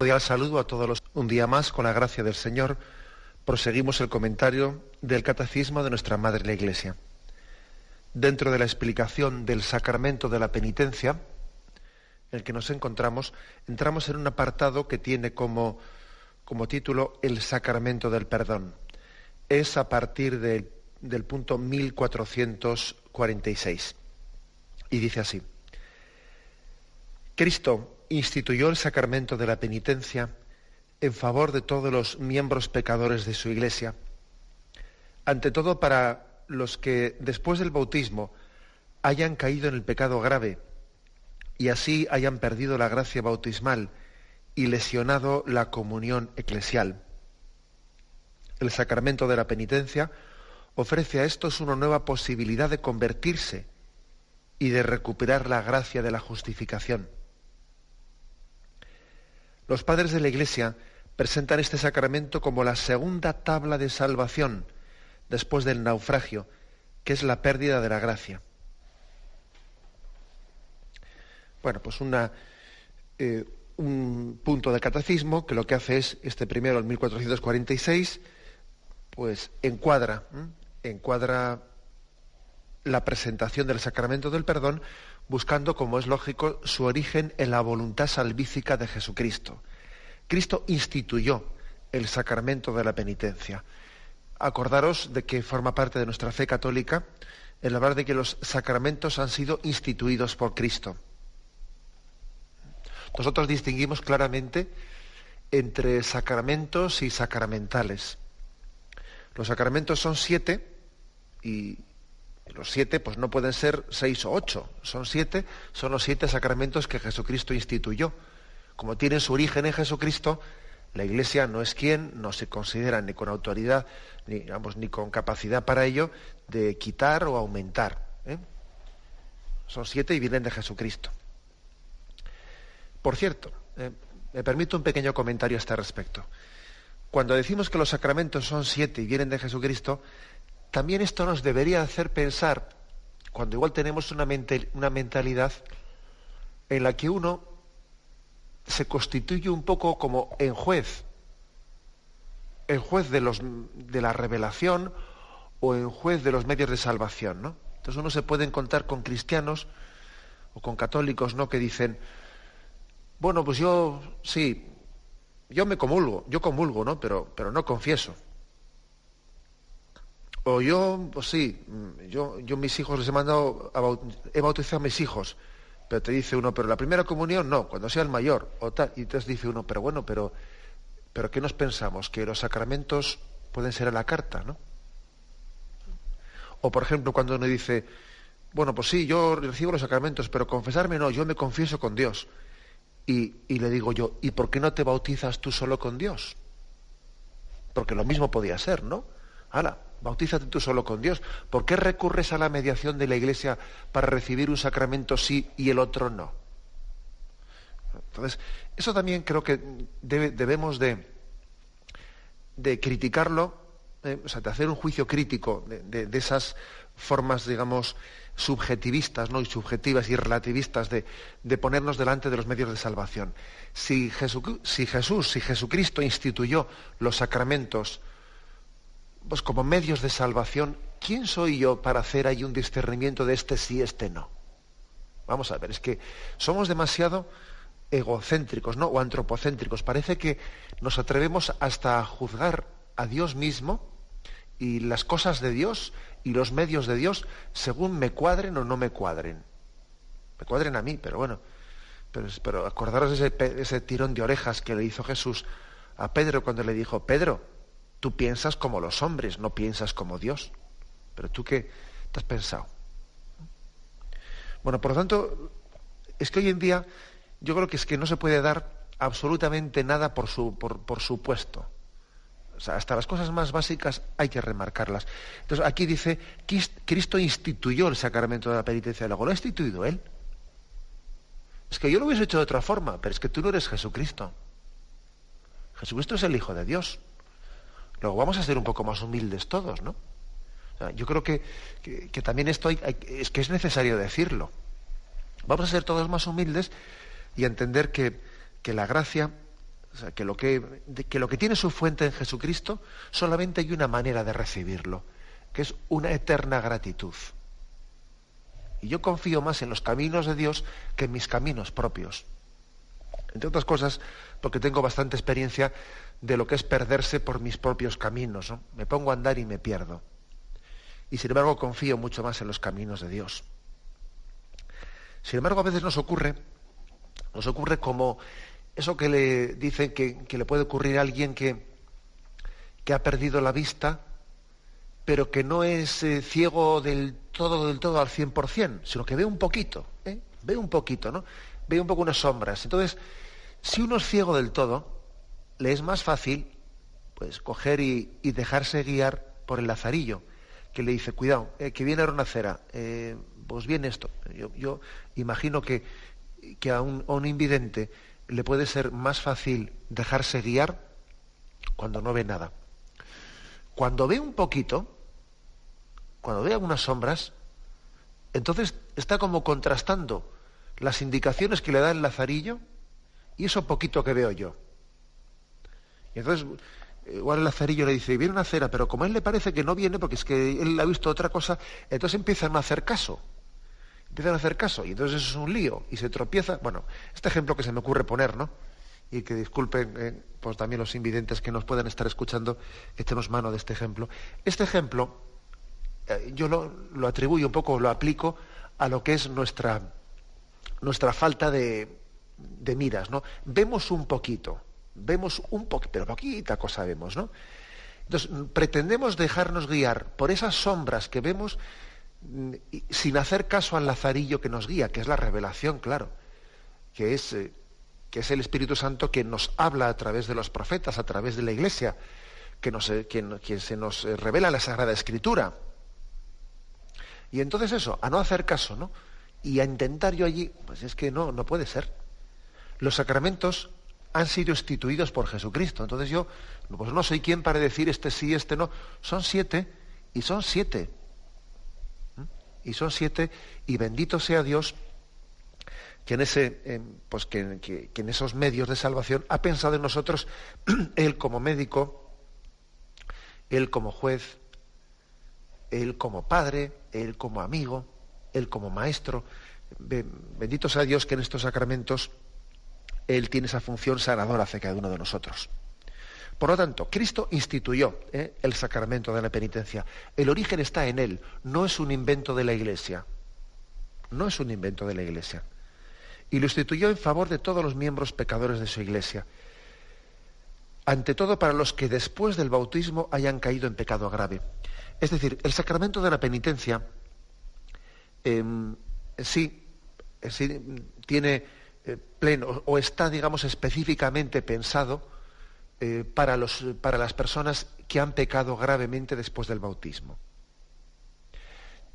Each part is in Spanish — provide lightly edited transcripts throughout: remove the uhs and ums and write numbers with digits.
Cordial saludo a todos los. Un día más, con la gracia del Señor, proseguimos el comentario del Catecismo de nuestra Madre la Iglesia. Dentro de la explicación del sacramento de la penitencia, en el que nos encontramos, entramos en un apartado que tiene como título el sacramento del perdón. Es a partir del punto 1446. Y dice así: Cristo instituyó el sacramento de la penitencia en favor de todos los miembros pecadores de su Iglesia, ante todo para los que después del bautismo hayan caído en el pecado grave y así hayan perdido la gracia bautismal y lesionado la comunión eclesial. El sacramento de la penitencia ofrece a estos una nueva posibilidad de convertirse y de recuperar la gracia de la justificación. Los padres de la Iglesia presentan este sacramento como la segunda tabla de salvación después del naufragio, que es la pérdida de la gracia. Bueno, pues un punto del catecismo que lo que hace es, este primero, el 1446, pues encuadra la presentación del sacramento del perdón, buscando, como es lógico, su origen en la voluntad salvífica de Jesucristo. Cristo instituyó el sacramento de la penitencia. Acordaros de que forma parte de nuestra fe católica el hablar de que los sacramentos han sido instituidos por Cristo. Nosotros distinguimos claramente entre sacramentos y sacramentales. Los sacramentos son 7 y los 7 pues no pueden ser 6 o 8, son 7, son los 7 sacramentos que Jesucristo instituyó. Como tienen su origen en Jesucristo, la Iglesia no es quien, no se considera ni con autoridad, ni con capacidad para ello, de quitar o aumentar. Son 7 y vienen de Jesucristo. Por cierto, me permito un pequeño comentario a este respecto. Cuando decimos que los sacramentos son 7 y vienen de Jesucristo, también esto nos debería hacer pensar, cuando igual tenemos una mentalidad en la que uno se constituye un poco como en juez de la revelación o en juez de los medios de salvación, ¿no? Entonces uno se puede encontrar con cristianos o con católicos, ¿no?, que dicen, bueno, pues yo comulgo, ¿no?, pero no confieso. O yo, pues sí, yo mis hijos les he mandado, he bautizado a mis hijos, pero te dice uno, pero la primera comunión no, cuando sea el mayor, o tal, y entonces dice uno, pero bueno, pero ¿qué nos pensamos? Que los sacramentos pueden ser a la carta, ¿no? O por ejemplo, cuando uno dice, bueno, pues sí, yo recibo los sacramentos, pero confesarme no, yo me confieso con Dios. Y le digo yo, ¿y por qué no te bautizas tú solo con Dios? Porque lo mismo podía ser, ¿no? ¡Hala! Bautízate tú solo con Dios. ¿Por qué recurres a la mediación de la Iglesia para recibir un sacramento sí y el otro no? Entonces, eso también creo que debemos de criticarlo, o sea, de hacer un juicio crítico de esas formas, digamos, subjetivistas, ¿no?, y subjetivas y relativistas de ponernos delante de los medios de salvación. Si Jesucristo instituyó los sacramentos pues como medios de salvación, ¿quién soy yo para hacer ahí un discernimiento de este sí, este no? Vamos a ver, es que somos demasiado egocéntricos, ¿no?, o antropocéntricos. Parece que nos atrevemos hasta a juzgar a Dios mismo y las cosas de Dios y los medios de Dios según me cuadren o no me cuadren. Me cuadren a mí, pero bueno. Pero acordaros de ese tirón de orejas que le hizo Jesús a Pedro cuando le dijo, Pedro, tú piensas como los hombres, no piensas como Dios. Pero tú, ¿qué te has pensado? Bueno, por lo tanto, es que hoy en día yo creo que es que no se puede dar absolutamente nada por supuesto. O sea, hasta las cosas más básicas hay que remarcarlas. Entonces, aquí dice, Cristo instituyó el sacramento de la penitencia. Luego lo ha instituido Él. Es que yo lo hubiese hecho de otra forma, pero es que tú no eres Jesucristo. Jesucristo es el Hijo de Dios. Luego vamos a ser un poco más humildes todos, ¿no? O sea, yo creo que también esto es que es necesario decirlo. Vamos a ser todos más humildes y a entender que la gracia O sea, que lo que tiene su fuente en Jesucristo, solamente hay una manera de recibirlo, que es una eterna gratitud. Y yo confío más en los caminos de Dios que en mis caminos propios. Entre otras cosas, porque tengo bastante experiencia de lo que es perderse por mis propios caminos, ¿no? Me pongo a andar y me pierdo. Y sin embargo confío mucho más en los caminos de Dios. Sin embargo, a veces nos ocurre como eso que le dicen que le puede ocurrir a alguien que ha perdido la vista, pero que no es ciego del todo al 100%, sino que ve un poquito, ve un poquito, ¿no? Ve un poco unas sombras. Entonces, si uno es ciego del todo, le es más fácil pues coger y dejarse guiar por el lazarillo, que le dice, cuidado, que viene ahora una acera, pues viene esto. Yo imagino que a un invidente le puede ser más fácil dejarse guiar cuando no ve nada. Cuando ve un poquito, cuando ve algunas sombras, entonces está como contrastando las indicaciones que le da el lazarillo y eso poquito que veo yo. Y entonces, igual el lazarillo le dice, viene una acera, pero como a él le parece que no viene, porque es que él ha visto otra cosa, entonces empiezan a hacer caso. Y entonces eso es un lío, y se tropieza. Bueno, este ejemplo que se me ocurre poner, ¿no? Y que disculpen pues también los invidentes que nos puedan estar escuchando, echemos mano de este ejemplo. Este ejemplo yo lo atribuyo un poco, lo aplico a lo que es nuestra falta de miras, ¿no? Vemos un poquito, pero poquita cosa vemos, ¿no? Entonces, pretendemos dejarnos guiar por esas sombras que vemos sin hacer caso al lazarillo que nos guía, que es la revelación, claro, que es el Espíritu Santo que nos habla a través de los profetas, a través de la Iglesia, que se nos revela la Sagrada Escritura. Y entonces eso, a no hacer caso, ¿no? Y a intentar yo allí, pues es que no puede ser. Los sacramentos han sido instituidos por Jesucristo. Entonces yo, pues no soy quien para decir este sí, este no. Son 7, y son 7. Y son 7, y bendito sea Dios que en esos medios de salvación ha pensado en nosotros, Él como médico, Él como juez, Él como padre, Él como amigo, Él como maestro. Bendito sea Dios que en estos sacramentos Él tiene esa función sanadora hacia cada uno de nosotros. Por lo tanto, Cristo instituyó el sacramento de la penitencia. El origen está en Él, no es un invento de la Iglesia. No es un invento de la Iglesia. Y lo instituyó en favor de todos los miembros pecadores de su Iglesia. Ante todo para los que después del bautismo hayan caído en pecado grave. Es decir, el sacramento de la penitencia sí tiene pleno, o está, digamos, específicamente pensado para las personas que han pecado gravemente después del bautismo.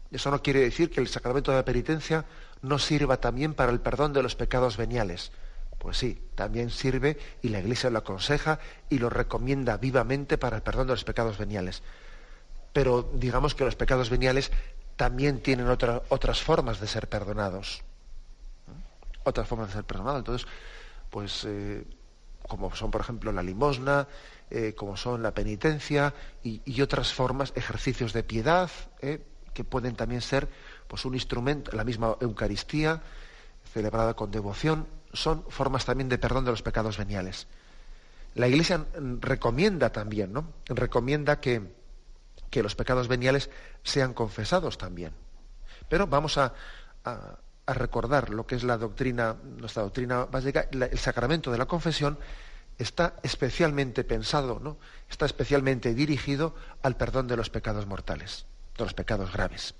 Eso no quiere decir que el sacramento de la penitencia no sirva también para el perdón de los pecados veniales. Pues sí, también sirve, y la Iglesia lo aconseja y lo recomienda vivamente para el perdón de los pecados veniales. Pero digamos que los pecados veniales también tienen otras formas de ser perdonados. Otras formas de ser perdonados. Entonces, pues como son, por ejemplo, la limosna, como son la penitencia y otras formas, ejercicios de piedad, que pueden también ser pues un instrumento, la misma Eucaristía, celebrada con devoción, son formas también de perdón de los pecados veniales. La Iglesia recomienda también, ¿no? Recomienda que los pecados veniales sean confesados también. Pero vamos a recordar lo que es la doctrina, nuestra doctrina básica. El sacramento de la confesión está especialmente pensado, ¿no? Está especialmente dirigido al perdón de los pecados mortales, de los pecados graves.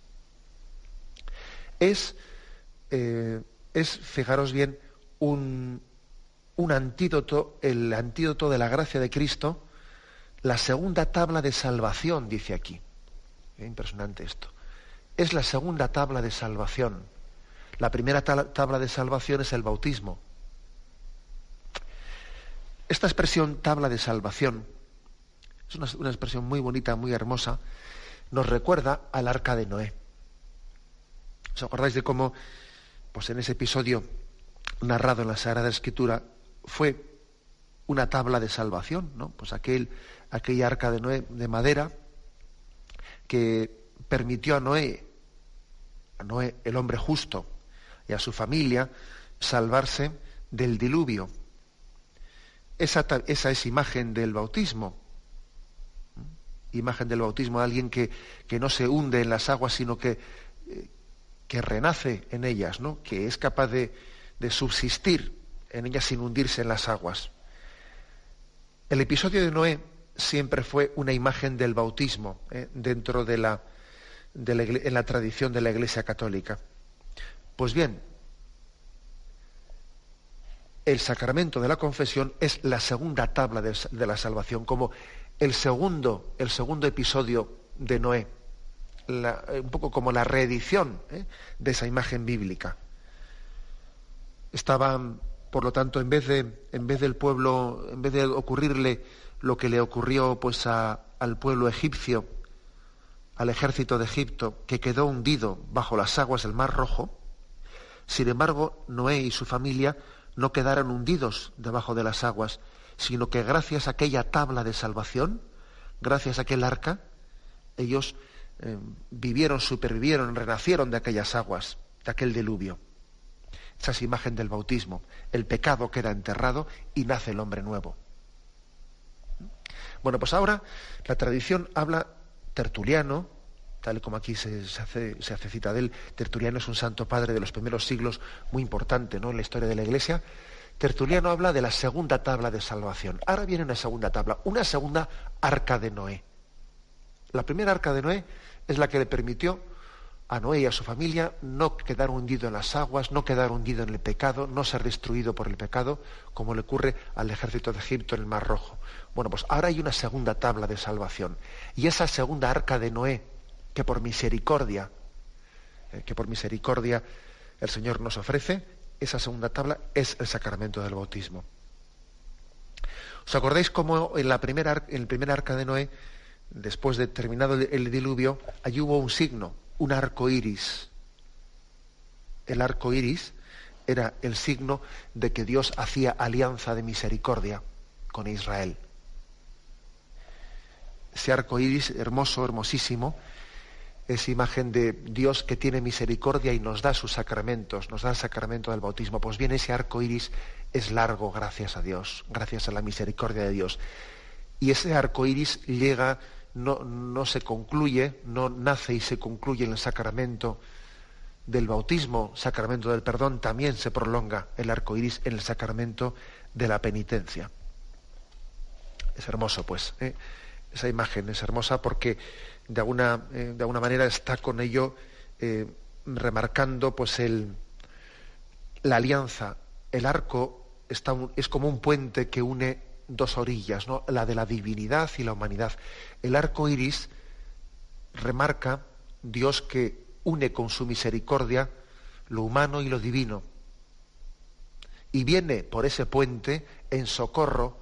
Es, fijaros bien, un antídoto, el antídoto de la gracia de Cristo, la segunda tabla de salvación, dice aquí. Impresionante esto. Es la segunda tabla de salvación. La primera tabla de salvación es el bautismo. Esta expresión tabla de salvación es una expresión muy bonita, muy hermosa. Nos recuerda al arca de Noé. ¿Os acordáis de cómo, pues en ese episodio narrado en la Sagrada Escritura, fue una tabla de salvación, ¿no? Pues aquella arca de Noé de madera que permitió a Noé, el hombre justo, y a su familia salvarse del diluvio. Esa es imagen del bautismo. Imagen del bautismo de alguien que no se hunde en las aguas, sino que renace en ellas, ¿no? Que es capaz de subsistir en ellas sin hundirse en las aguas. El episodio de Noé siempre fue una imagen del bautismo, dentro en la tradición de la Iglesia Católica. Pues bien, el sacramento de la confesión es la segunda tabla de la salvación, como el segundo episodio de Noé, un poco como la reedición de esa imagen bíblica. Estaban, por lo tanto, en vez del pueblo, en vez de ocurrirle lo que le ocurrió pues al pueblo egipcio, al ejército de Egipto, que quedó hundido bajo las aguas del Mar Rojo, sin embargo, Noé y su familia no quedaron hundidos debajo de las aguas, sino que gracias a aquella tabla de salvación, gracias a aquel arca, ellos vivieron, supervivieron, renacieron de aquellas aguas, de aquel diluvio. Esa es imagen del bautismo. El pecado queda enterrado y nace el hombre nuevo. Bueno, pues ahora la tradición habla. Tertuliano, tal y como aquí se hace cita de él, Tertuliano es un santo padre de los primeros siglos, muy importante, ¿no?, en la historia de la Iglesia. Tertuliano habla de la segunda tabla de salvación. Ahora viene una segunda tabla, una segunda arca de Noé. La primera arca de Noé es la que le permitió a Noé y a su familia no quedar hundido en las aguas, no quedar hundido en el pecado, no ser destruido por el pecado, como le ocurre al ejército de Egipto en el Mar Rojo. Bueno, pues ahora hay una segunda tabla de salvación. Y esa segunda arca de Noé, que por misericordia el Señor nos ofrece, esa segunda tabla es el sacramento del bautismo. ¿Os acordáis cómo en el primer arca de Noé, después de terminado el diluvio, allí hubo un signo, un arco iris? El arco iris era el signo de que Dios hacía alianza de misericordia con Israel. Ese arco iris hermoso, hermosísimo, es imagen de Dios que tiene misericordia y nos da sus sacramentos, nos da el sacramento del bautismo. Pues bien, ese arco iris es largo gracias a Dios, gracias a la misericordia de Dios. Y ese arco iris llega, no se concluye, no nace y se concluye en el sacramento del bautismo, sacramento del perdón, también se prolonga el arco iris en el sacramento de la penitencia. Es hermoso, pues, esa imagen es hermosa porque de alguna manera está con ello remarcando pues la alianza. El arco es como un puente que une dos orillas, ¿no?, la de la divinidad y la humanidad. El arco iris remarca Dios que une con su misericordia lo humano y lo divino, y viene por ese puente en socorro,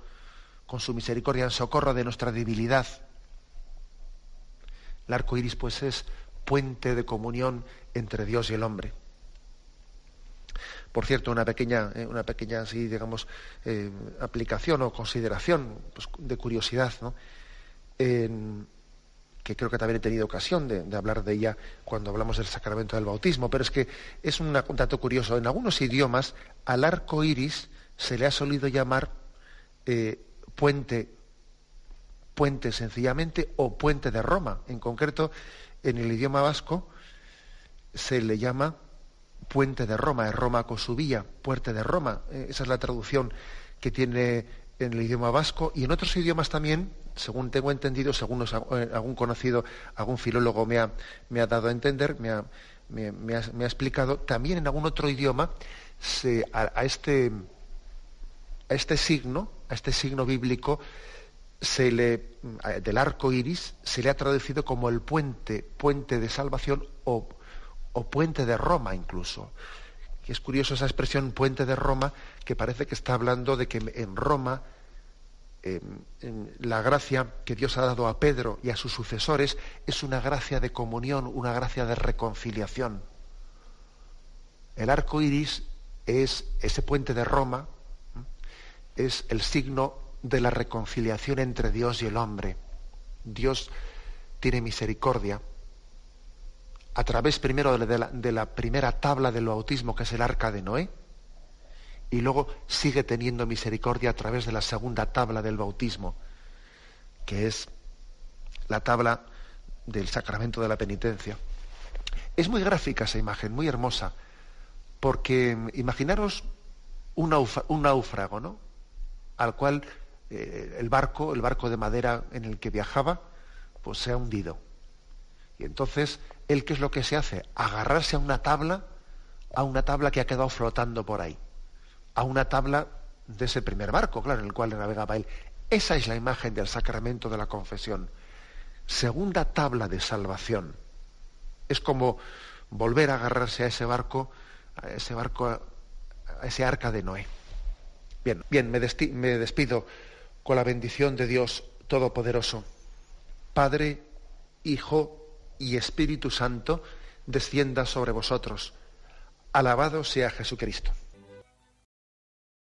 con su misericordia en socorro de nuestra debilidad. El arco iris pues es puente de comunión entre Dios y el hombre. Por cierto, una pequeña así, digamos, aplicación o consideración, pues, de curiosidad, ¿no?, que creo que también he tenido ocasión de hablar de ella cuando hablamos del sacramento del bautismo, pero es que es un dato curioso. En algunos idiomas al arco iris se le ha solido llamar puente sencillamente, o puente de Roma. En concreto, en el idioma vasco se le llama puente de Roma, es Roma con su vía, puente de Roma. Esa es la traducción que tiene en el idioma vasco, y en otros idiomas también, según tengo entendido, según algún conocido, algún filólogo me ha dado a entender, me ha explicado, también en algún otro idioma a este signo bíblico del arco iris se le ha traducido como el puente de salvación, o puente de Roma incluso. Y es curioso esa expresión puente de Roma, que parece que está hablando de que en Roma la gracia que Dios ha dado a Pedro y a sus sucesores es una gracia de comunión, una gracia de reconciliación. El arco iris es ese puente de Roma es el signo de la reconciliación entre Dios y el hombre. Dios tiene misericordia a través primero de la primera tabla del bautismo, que es el arca de Noé, y luego sigue teniendo misericordia a través de la segunda tabla del bautismo, que es la tabla del sacramento de la penitencia. Es muy gráfica esa imagen, muy hermosa, porque imaginaros un náufrago, ¿no? Al cual el barco de madera en el que viajaba, pues se ha hundido. Y entonces, ¿él qué es lo que se hace? Agarrarse a una tabla que ha quedado flotando por ahí, a una tabla de ese primer barco, claro, en el cual navegaba él. Esa es la imagen del sacramento de la confesión. Segunda tabla de salvación. Es como volver a agarrarse a ese barco, a ese arca de Noé. Bien, me despido con la bendición de Dios Todopoderoso. Padre, Hijo y Espíritu Santo, descienda sobre vosotros. Alabado sea Jesucristo.